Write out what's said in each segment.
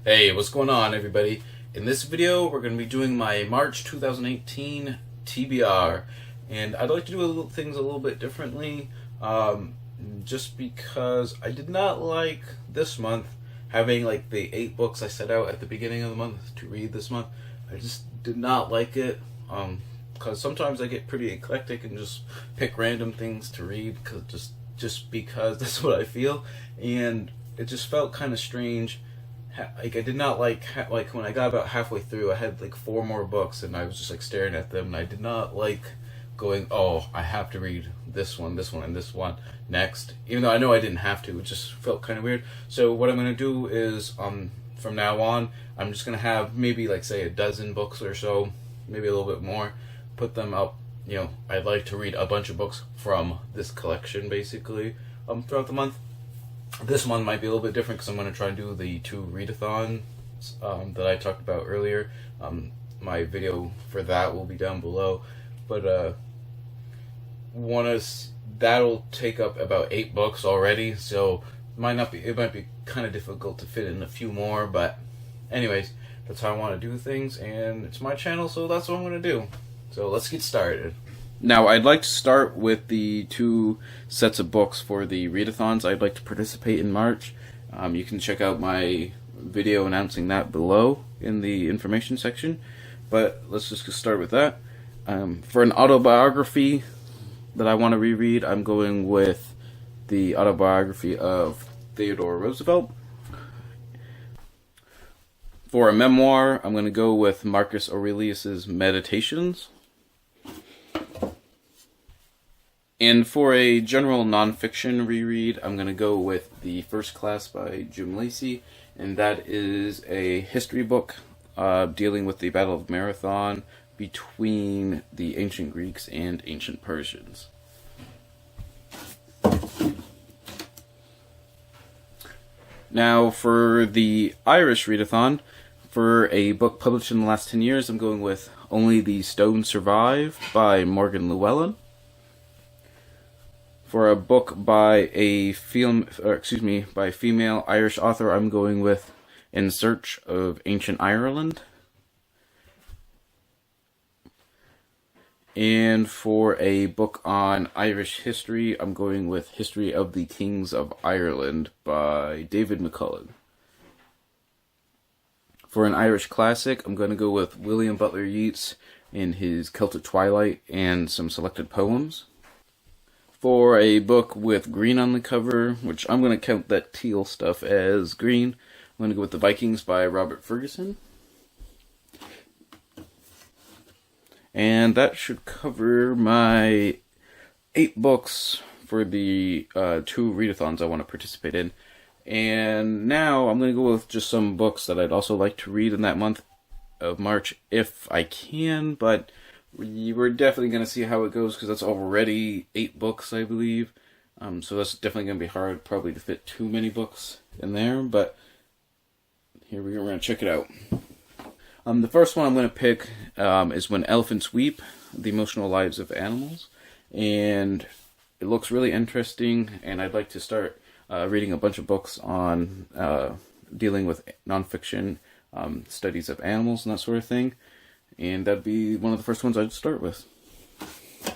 Hey, what's going on, everybody? In this video, we're going to be doing my March 2018 TBR, and I'd like to do things a little bit differently, just because I did not like this month having like the 8 books I set out at the beginning of the month to read this month. I just did not like it, because sometimes I get pretty eclectic and just pick random things to read, just because that's what I feel, and it just felt kind of strange. Like I did not like when I got about halfway through, I had like 4 more books, and I was just like staring at them, and I did not like going, oh, I have to read this one, and this one next, even though I know I didn't have to. It just felt kind of weird. So what I'm gonna do is, from now on, I'm just gonna have maybe like say a dozen books or so, maybe a little bit more, put them up. I'd like to read a bunch of books from this collection basically, throughout the month. This one might be a little bit different because I'm going to try and do the 2 readathons that I talked about earlier. My video for that will be down below, but that'll take up about 8 books already, so it might be kind of difficult to fit in a few more. But anyways, that's how I want to do things, and it's my channel, so that's what I'm going to do. So let's get started. Now, I'd like to start with the 2 sets of books for the readathons I'd like to participate in March. You can check out my video announcing that below in the information section, but let's just start with that. For an autobiography that I want to reread, I'm going with the autobiography of Theodore Roosevelt. For a memoir, I'm going to go with Marcus Aurelius's Meditations. And for a general nonfiction reread, I'm going to go with The First Class by Jim Lacey, and that is a history book dealing with the Battle of Marathon between the ancient Greeks and ancient Persians. Now, for the Irish readathon, for a book published in the last 10 years, I'm going with Only the Stone Survive by Morgan Llewellyn. For a book by a female Irish author, I'm going with In Search of Ancient Ireland. And for a book on Irish history, I'm going with History of the Kings of Ireland by David McCullough. For an Irish classic, I'm going to go with William Butler Yeats in his Celtic Twilight and some selected poems. For a book with green on the cover, which I'm going to count that teal stuff as green, I'm going to go with The Vikings by Robert Ferguson. And that should cover my 8 books for the 2 readathons I want to participate in. And now I'm going to go with just some books that I'd also like to read in that month of March if I can, but we're definitely going to see how it goes because that's already 8 books, I believe. So that's definitely going to be hard probably to fit too many books in there, but here we go, we're going to check it out. The first one I'm going to pick is When Elephants Weep, The Emotional Lives of Animals, and it looks really interesting, and I'd like to start reading a bunch of books on dealing with nonfiction studies of animals and that sort of thing. And that'd be one of the first ones I'd start with. I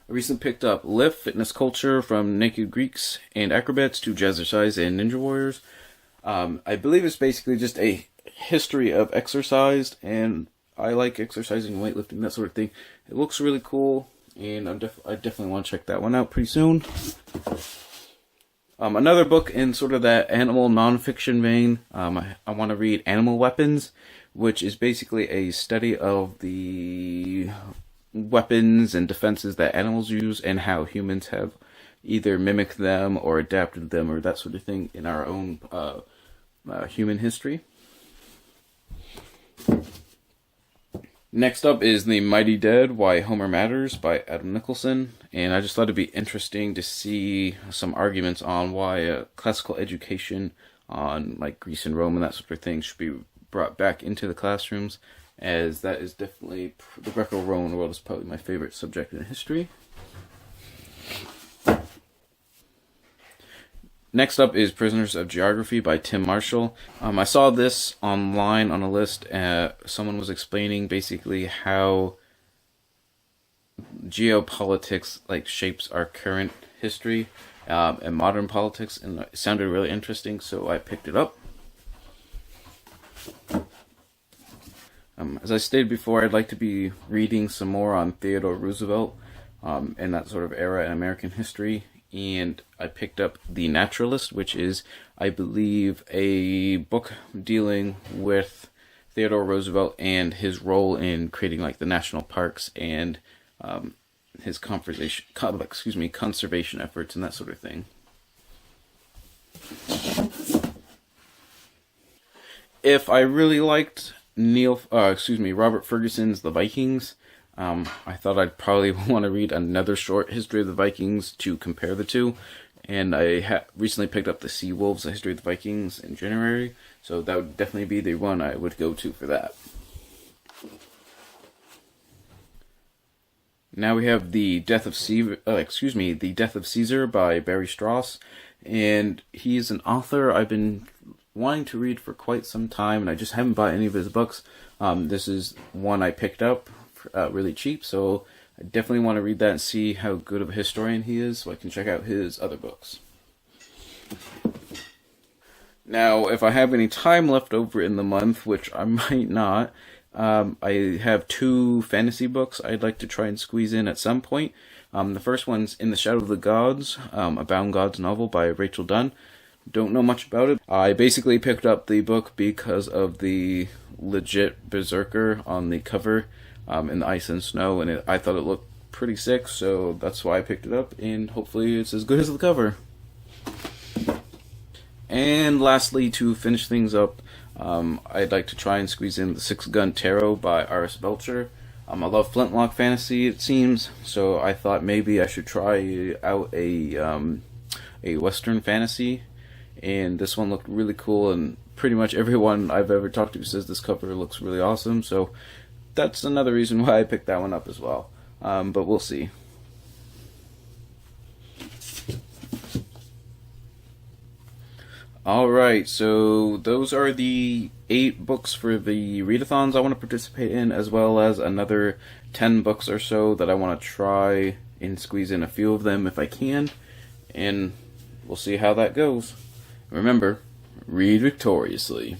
recently picked up Lift, Fitness Culture, From Naked Greeks and Acrobats to Jazzercise and Ninja Warriors. I believe it's basically just a history of exercise, and I like exercising, weightlifting, that sort of thing. It looks really cool, and I definitely want to check that one out pretty soon. Another book in sort of that animal nonfiction vein, I want to read Animal Weapons, which is basically a study of the weapons and defenses that animals use and how humans have either mimicked them or adapted them or that sort of thing in our own human history. Next up is The Mighty Dead, Why Homer Matters by Adam Nicholson, and I just thought it'd be interesting to see some arguments on why classical education on like Greece and Rome and that sort of thing should be brought back into the classrooms, as that is definitely, the Greco-Roman world is probably my favorite subject in history. Next up is Prisoners of Geography by Tim Marshall. I saw this online on a list. Someone was explaining basically how geopolitics shapes our current history and modern politics, and it sounded really interesting, so I picked it up. As I stated before, I'd like to be reading some more on Theodore Roosevelt and that sort of era in American history, and I picked up The Naturalist, which is, I believe, a book dealing with Theodore Roosevelt and his role in creating the national parks and his conservation efforts and that sort of thing. If I really liked Robert Ferguson's The Vikings, I thought I'd probably want to read another short history of the Vikings to compare the two. And I recently picked up The Sea Wolves, A History of the Vikings in January, so that would definitely be the one I would go to for that. Now we have The Death of Caesar by Barry Strauss, and he's an author I've been wanting to read for quite some time, and I just haven't bought any of his books. This is one I picked up really cheap, so I definitely want to read that and see how good of a historian he is, so I can check out his other books. Now, if I have any time left over in the month, which I might not, I have 2 fantasy books I'd like to try and squeeze in at some point. The first one's In the Shadow of the Gods, a Bound Gods novel by Rachel Dunn. Don't know much about it. I basically picked up the book because of the legit berserker on the cover in the ice and snow, and I thought it looked pretty sick, so that's why I picked it up, and hopefully it's as good as the cover. And lastly, to finish things up, I'd like to try and squeeze in The Six Gun Tarot by R.S. Belcher. I love flintlock fantasy, it seems, so I thought maybe I should try out a Western fantasy, and this one looked really cool, and pretty much everyone I've ever talked to says this cover looks really awesome, so that's another reason why I picked that one up as well, but we'll see. Alright, so those are the 8 books for the readathons I want to participate in, as well as another 10 books or so that I want to try and squeeze in a few of them if I can, and we'll see how that goes. Remember, read victoriously.